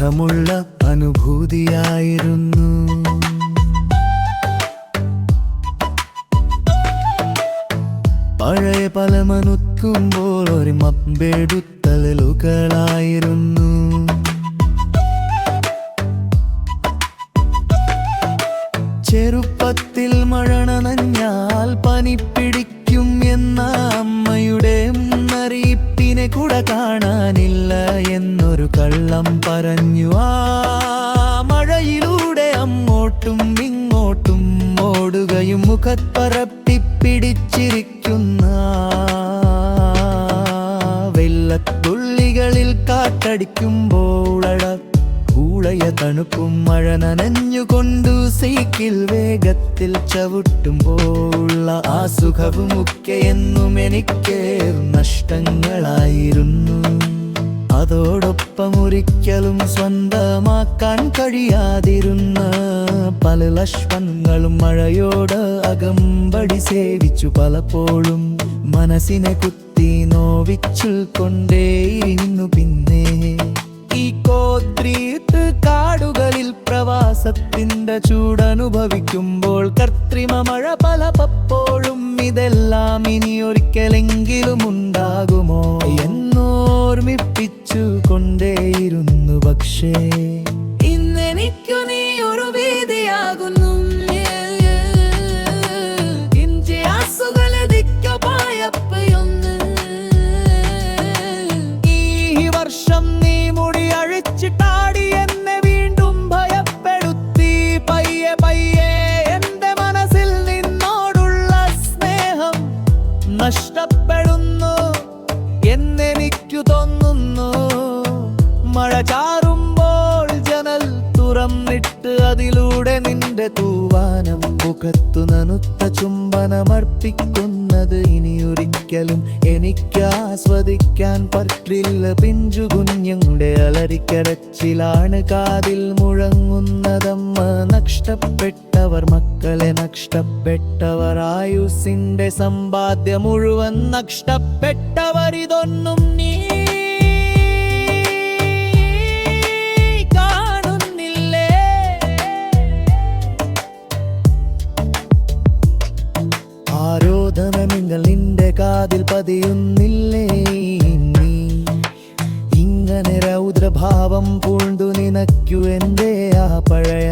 സുഖമുള്ള അനുഭൂതിയായിരുന്നു. പഴയ പലമനുക്കുമ്പോൾ ഒരു മമ്പെടുത്തലുകളായിരുന്നു. ചെറുപ്പത്തിൽ മഴ നനഞ്ഞാൽ പനി പിടിക്കും എന്ന അമ്മയുടെ മുന്നറിയിപ്പിനെ കൂടെ കാണാനില്ല എന്നൊരു കള്ളം പറഞ്ഞു. ആ മഴയിലൂടെ അങ്ങോട്ടും ഇങ്ങോട്ടും ഓടുകയും മുഖപ്പരപ്പി പിടിച്ചിരിക്കുന്ന വെള്ളത്തുള്ളികളിൽ കാറ്റടിക്കുമ്പോൾ കൂളയ തണുപ്പും മഴ നനഞ്ഞുകൊണ്ടു സൈക്കിൾ വേഗത്തിൽ ചവിട്ടുമ്പോൾ ആ സുഖവുമൊക്കെ എന്നും എനിക്ക് നഷ്ടങ്ങളായിരുന്നു. അതോടൊപ്പം ഒരിക്കലും സ്വന്തമാക്കാൻ കഴിയാതിരുന്ന പല ലക്ഷ്മണങ്ങളും മഴയോട് അകമ്പടി സേവിച്ചു. പലപ്പോഴും മനസ്സിനെ കുത്തി നോവിച്ചു കൊണ്ടേയിരുന്നു. പിന്നെ ഈ കോദ്രീത്ത് കാടുകളിൽ പ്രവാസത്തിന്റെ ചൂടനുഭവിക്കുമ്പോൾ കൃത്രിമ മഴ പലപ്പോഴും ഇതെല്ലാം ഇനി ഒരിക്കലെങ്കിലും ഉണ്ടാകുമോ എന്നോർമ്മിപ്പിച്ചു കൊണ്ടേയിരുന്നു. പക്ഷേ ഇന്നെനിക്കു നീ ഒരു വേദിയാകുന്നു. ഈ വർഷം നീ മുടി അഴിച്ചിട്ടാടി എന്നെ വീണ്ടും ഭയപ്പെടുത്തി. പയ്യെ പയ്യെ എന്റെ മനസ്സിൽ നിന്നോടുള്ള സ്നേഹം നഷ്ടപ്പെടുന്നു എന്നെനിക്കു തോന്നുന്നു. മഴ ചാറുമ്പോൾ ജനൽ തുറന്നിട്ട് അതിലൂടെ നിന്റെ തൂവാനം മുഖത്തു നനുത്ത ചുംബനമർപ്പിക്കുന്നത് ഇനിയൊരിക്കലും എനിക്ക് ആസ്വദിക്കാൻ പറ്റില്ല. പിഞ്ചു കുഞ്ഞുങ്ങളുടെ അലറിക്കരച്ചിലാണ് കാതിൽ മുഴങ്ങുന്നതമ്മ നഷ്ടപ്പെട്ടവർ മക്കളെ നഷ്ടപ്പെട്ടവർ ആയുസിന്റെ സമ്പാദ്യം മുഴുവൻ നഷ്ടപ്പെട്ടവർ. ഇതൊന്നും നീ കാണുന്നില്ലേ? ആരോധനങ്ങൾ നിന്റെ കാതിൽ പതിയുന്നില്ലേ? നീ ഇങ്ങനെ രൗദ്രഭാവം പൂണ്ടു നിനക്കു എന്റെ ആ പഴയ